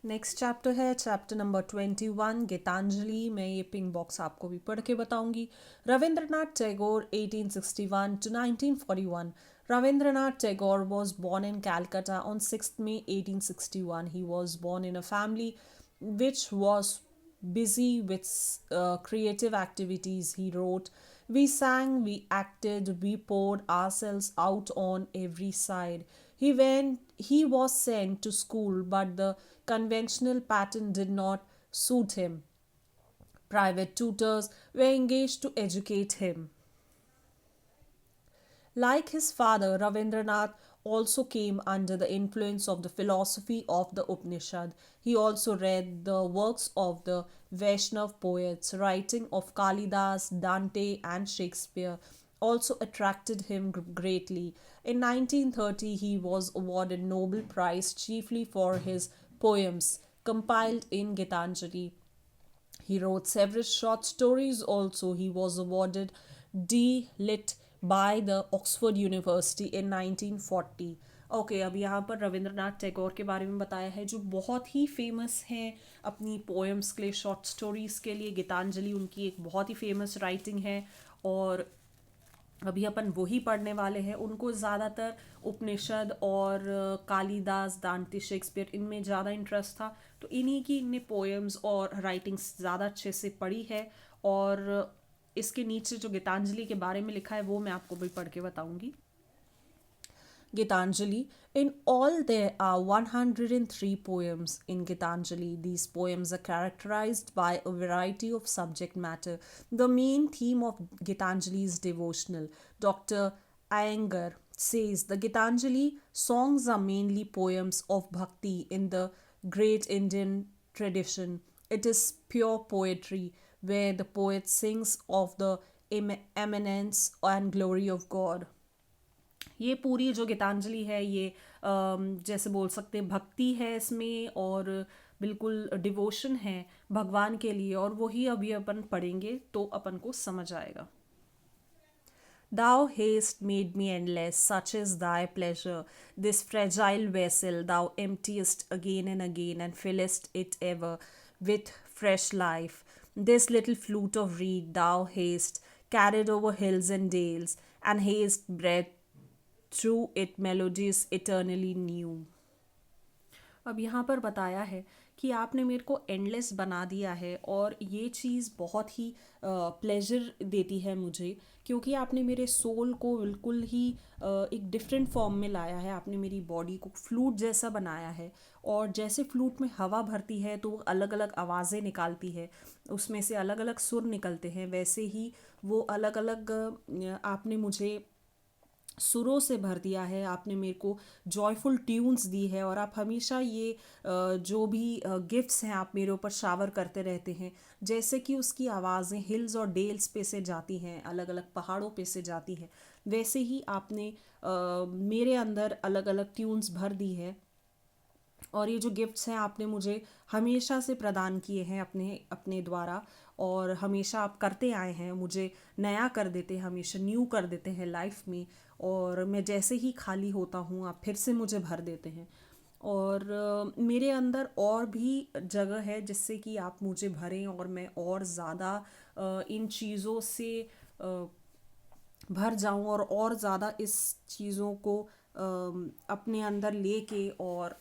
Next chapter है chapter number 21 Geetanjali. मैं ये पिंक बॉक्स आपको भी पढ़ के बताऊंगी। Rabindranath Tagore 1861 to 1941। Rabindranath Tagore was born in Calcutta on 6th May 1861. He was born in a family which was busy with creative activities. He wrote, "We sang, we acted, we poured ourselves out on every side." He was sent to school, but the conventional pattern did not suit him. Private tutors were engaged to educate him. Like his father, Ravindranath also came under the influence of the philosophy of the Upanishad. He also read the works of the Vaishnav poets, writing of Kalidas, Dante, and Shakespeare also attracted him greatly. In 1930, he was awarded Nobel Prize chiefly for his poems compiled in Gitanjali. He wrote several short stories also. He was awarded D. Lit by the Oxford University in 1940. Okay अब यहाँ पर रविंद्रनाथ टैगोर के बारे में बताया है जो बहुत ही फेमस हैं अपनी पोएम्स के लिए, शॉर्ट स्टोरीज़ के लिए। गीतांजलि उनकी एक बहुत ही फेमस राइटिंग है और अभी अपन वही पढ़ने वाले हैं। उनको ज़्यादातर उपनिषद और कालिदास, दांते, शेक्सपियर इनमें ज़्यादा इंटरेस्ट था, तो इन्हीं की इनने पोएम्स और राइटिंग्स ज़्यादा अच्छे से पढ़ी है। और इसके नीचे जो गीतांजलि के बारे में लिखा है वो मैं आपको भी पढ़ के बताऊंगी। Gitanjali. In all, there are 103 poems in Gitanjali. These poems are characterized by a variety of subject matter. The main theme of Gitanjali is devotional. Dr. Iyengar says the Gitanjali songs are mainly poems of bhakti in the great Indian tradition. It is pure poetry where the poet sings of the eminence and glory of God. ये पूरी जो गीतांजलि है ये जैसे बोल सकते हैं भक्ति है इसमें और बिल्कुल डिवोशन है भगवान के लिए, और वही अभी अपन पढ़ेंगे तो अपन को समझ आएगा। Thou hast made me endless, such is thy pleasure. This fragile vessel thou emptiest again and again, and fillest it ever with fresh life. This little flute of reed thou hast carried over hills and dales, and hast bred through it melodies eternally new. अब यहाँ पर बताया है कि आपने मेरे को endless बना दिया है और ये चीज़ बहुत ही प्लेजर देती है मुझे, क्योंकि आपने मेरे सोल को बिल्कुल ही एक डिफरेंट फॉर्म में लाया है। आपने मेरी बॉडी को फ्लूट जैसा बनाया है, और जैसे फ्लूट में हवा भरती है तो वो अलग अलग आवाज़ें निकालती है, उसमें से अलग अलग सुर निकलते हैं, वैसे ही वो अलग अलग आपने मुझे सुरों से भर दिया है। आपने मेरे को जॉयफुल ट्यून्स दी है, और आप हमेशा ये जो भी गिफ्ट्स हैं आप मेरे ऊपर शावर करते रहते हैं। जैसे कि उसकी आवाज़ें हिल्स और डेल्स पे से जाती हैं, अलग अलग पहाड़ों पे से जाती हैं, वैसे ही आपने मेरे अंदर अलग अलग ट्यून्स भर दी है। और ये जो गिफ्ट्स हैं आपने मुझे हमेशा से प्रदान किए हैं अपने अपने द्वारा, और हमेशा आप करते आए हैं, मुझे नया कर देते हैं, हमेशा न्यू कर देते हैं लाइफ में। और मैं जैसे ही खाली होता हूँ आप फिर से मुझे भर देते हैं। और मेरे अंदर और भी जगह है जिससे कि आप मुझे भरें और मैं और ज़्यादा इन चीज़ों से भर जाऊं, और ज़्यादा इस चीज़ों को अपने अंदर लेके और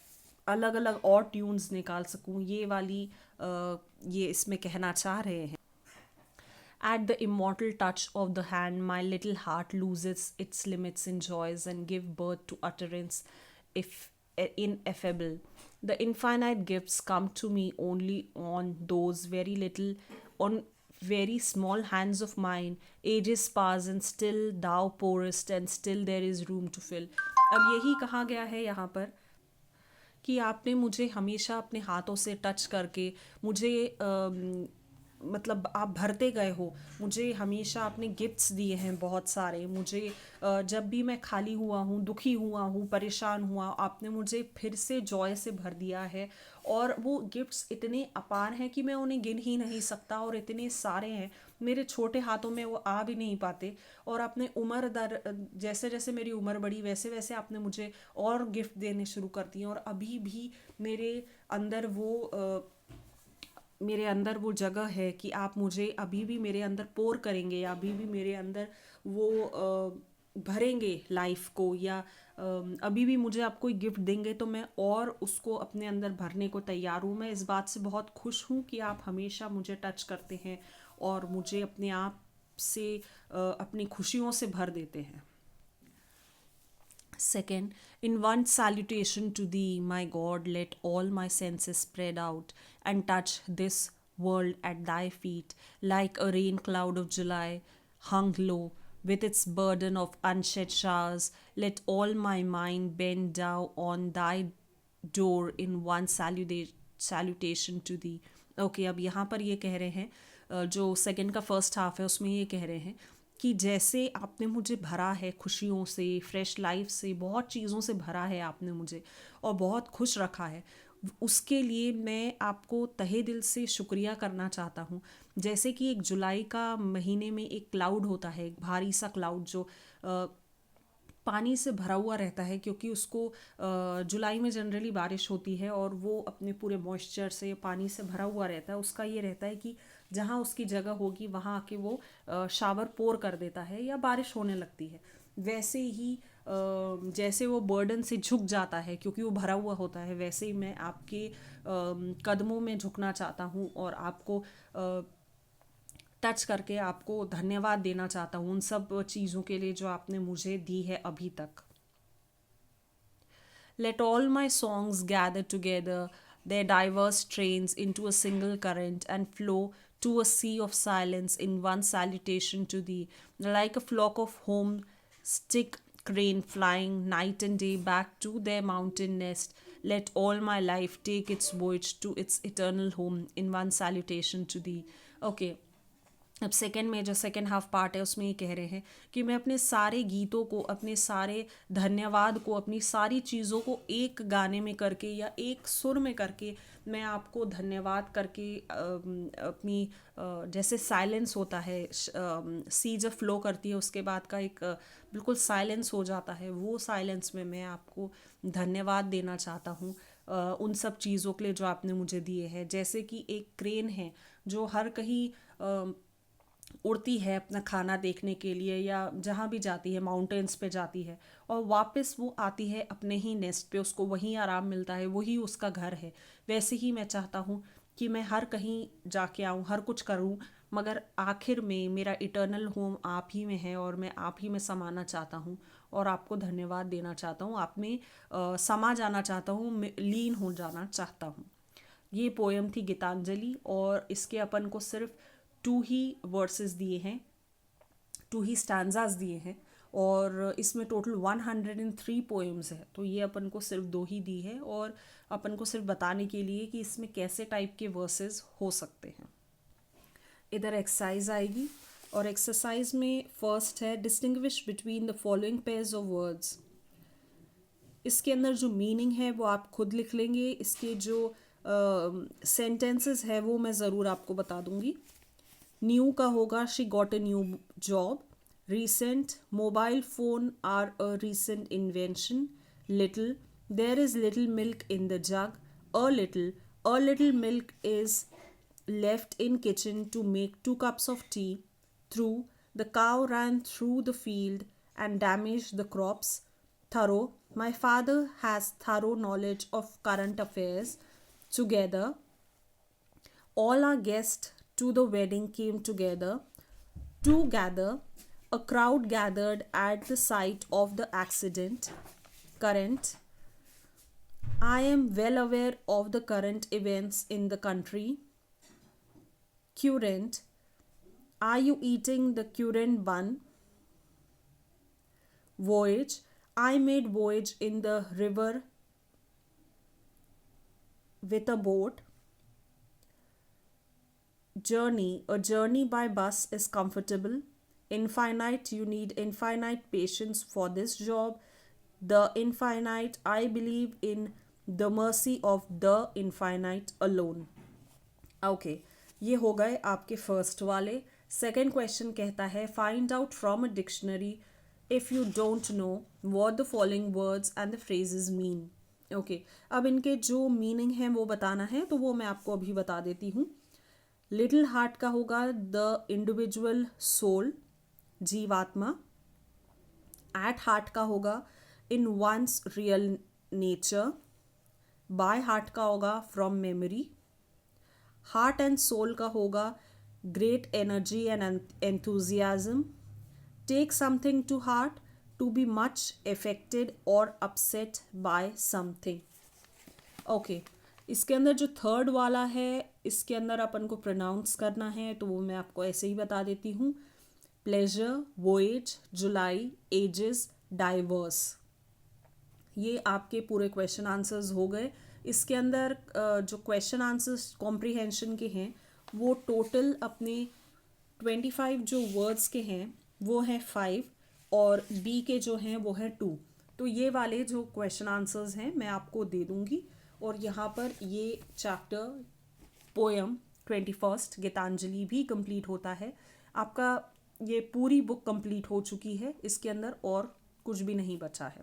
अलग अलग और ट्यून्स निकाल सकूं। ये वाली ये इसमें कहना चाह रहे हैं। At the immortal touch of the hand, my little heart loses its limits in joys and give birth to utterance if ineffable. The infinite gifts come to me only on those very little, on very small hands of mine. Ages pass and still thou pourest, and still there is room to fill. अब यही कहा गया है यहाँ पर कि आपने मुझे हमेशा अपने हाथों से टच करके मुझे मतलब आप भरते गए हो, मुझे हमेशा आपने गिफ्ट्स दिए हैं बहुत सारे, मुझे जब भी मैं खाली हुआ हूँ, दुखी हुआ हूँ, परेशान हुआ, आपने मुझे फिर से जॉय से भर दिया है। और वो गिफ्ट्स इतने अपार हैं कि मैं उन्हें गिन ही नहीं सकता, और इतने सारे हैं मेरे छोटे हाथों में वो आ भी नहीं पाते। और आपने उम्र दर जैसे जैसे मेरी उम्र बढ़ी वैसे वैसे आपने मुझे और गिफ्ट देने शुरू कर दिए, और अभी भी मेरे अंदर मेरे अंदर वो जगह है कि आप मुझे अभी भी मेरे अंदर पोर करेंगे, या अभी भी मेरे अंदर वो भरेंगे लाइफ को, या अभी भी मुझे आप कोई गिफ्ट देंगे तो मैं और उसको अपने अंदर भरने को तैयार हूँ। मैं इस बात से बहुत खुश हूँ कि आप हमेशा मुझे टच करते हैं और मुझे अपने आप से अपनी खुशियों से भर देते हैं। Second, in one salutation to thee, my God, let all my senses spread out and touch this world at thy feet, like a rain cloud of July, hung low, with its burden of unshed showers. Let all my mind bend down on thy door in one salutation to thee. Okay, अब यहाँ पर ये कह रहे हैं, जो second का first half है उसमें ये कह रहे हैं कि जैसे आपने मुझे भरा है खुशियों से, फ्रेश लाइफ से, बहुत चीज़ों से भरा है आपने मुझे, और बहुत खुश रखा है, उसके लिए मैं आपको तहे दिल से शुक्रिया करना चाहता हूँ। जैसे कि एक जुलाई का महीने में एक क्लाउड होता है, एक भारी सा क्लाउड जो पानी से भरा हुआ रहता है, क्योंकि उसको जुलाई में जनरली बारिश होती है और वो अपने पूरे मॉइस्चर से पानी से भरा हुआ रहता है। उसका ये रहता है कि जहाँ उसकी जगह होगी वहाँ आके वो शावर पोर कर देता है या बारिश होने लगती है। वैसे ही जैसे वो बर्डन से झुक जाता है क्योंकि वो भरा हुआ होता है, वैसे ही मैं आपके कदमों में झुकना चाहता हूँ और आपको टच करके आपको धन्यवाद देना चाहता हूँ उन सब चीज़ों के लिए जो आपने मुझे दी है अभी तक। Let all my songs gather together, their diverse strains into a single current, and flow to a sea of silence in one salutation to thee, like a flock of homesick crane flying night and day back to their mountain nest. Let all my life take its voyage to its eternal home in one salutation to thee. Okay. अब second में जो second half part है उसमें ये कह रहे हैं कि मैं अपने सारे गीतों को, अपने सारे धन्यवाद को, अपनी सारी चीज़ों को एक गाने में करके या एक सुर में करके मैं आपको धन्यवाद करके अपनी जैसे साइलेंस होता है, सी जब फ्लो करती है उसके बाद का एक बिल्कुल साइलेंस हो जाता है, वो साइलेंस में मैं आपको धन्यवाद देना चाहता हूँ उन सब चीज़ों के लिए जो आपने मुझे दिए हैं। जैसे कि एक क्रेन है जो हर कहीं उड़ती है अपना खाना देखने के लिए, या जहाँ भी जाती है माउंटेन्स पे जाती है और वापस वो आती है अपने ही नेस्ट पे, उसको वहीं आराम मिलता है, वही उसका घर है। वैसे ही मैं चाहता हूँ कि मैं हर कहीं जाके आऊँ, हर कुछ करूँ, मगर आखिर में मेरा इटर्नल होम आप ही में है और मैं आप ही में समाना चाहता हूँ और आपको धन्यवाद देना चाहता हूँ, आप में समा जाना चाहता हूँ, लीन हो जाना चाहता हूँ। ये पोएम थी गीतांजलि, और इसके अपन को सिर्फ 2 ही वर्सेस दिए हैं, 2 ही स्टैंजास दिए हैं, और इसमें टोटल 103 पोएम्स है। तो ये अपन को सिर्फ 2 ही दी है, और अपन को सिर्फ बताने के लिए कि इसमें कैसे टाइप के वर्सेस हो सकते हैं। इधर एक्सरसाइज आएगी, और एक्सरसाइज में फर्स्ट है distinguish between the following pairs of words. इसके अंदर जो मीनिंग है वो आप खुद लिख लेंगे, इसके जो सेंटेंसेस है वो मैं ज़रूर आपको बता दूंगी। न्यू का होगा she got a new job, recent mobile phone are a recent invention, little there is little milk in the jug, a little milk is left in kitchen to make 2 cups of tea, through the cow ran through the field and damaged the crops, thorough my father has thorough knowledge of current affairs, together all our guests to the wedding came together to gather. A crowd gathered at the site of the accident. Current. I am well aware of the current events in the country. Current. Are you eating the current bun? Voyage. I made voyage in the river with a boat. journey, a journey by bus is comfortable. Infinite, you need infinite patience for this job. The infinite, I believe in the mercy of the infinite alone. Okay ये हो गए आपके first वाले. Second question कहता है find out from a dictionary if you don't know what the following words and the phrases mean. Okay, अब इनके जो मीनिंग है वो बताना है, तो वो मैं आपको अभी बता देती हूँ. लिटिल हार्ट का होगा द इंडिविजुअल सोल, जीवात्मा. एट हार्ट का होगा in one's real nature. By heart का होगा from memory. Heart and soul का होगा great energy and enthusiasm. Take something to heart, to be much affected और अपसेट बाय समथिंग. ओके, इसके अंदर जो थर्ड वाला है इसके अंदर अपन को प्रोनाउंस करना है, तो वो मैं आपको ऐसे ही बता देती हूँ. प्लेजर, वोएज, जुलाई, एजेस, डाइवर्स. ये आपके पूरे क्वेश्चन आंसर्स हो गए. इसके अंदर जो क्वेश्चन आंसर्स कॉम्प्रीहेंशन के हैं वो टोटल अपने 25 जो वर्ड्स के हैं वो हैं 5 और बी के जो हैं वो हैं 2. तो ये वाले जो क्वेश्चन आंसर्स हैं मैं आपको दे दूँगी. और यहाँ पर ये चैप्टर पोएम 21 गीतांजलि भी कंप्लीट होता है. आपका ये पूरी बुक कंप्लीट हो चुकी है, इसके अंदर और कुछ भी नहीं बचा है.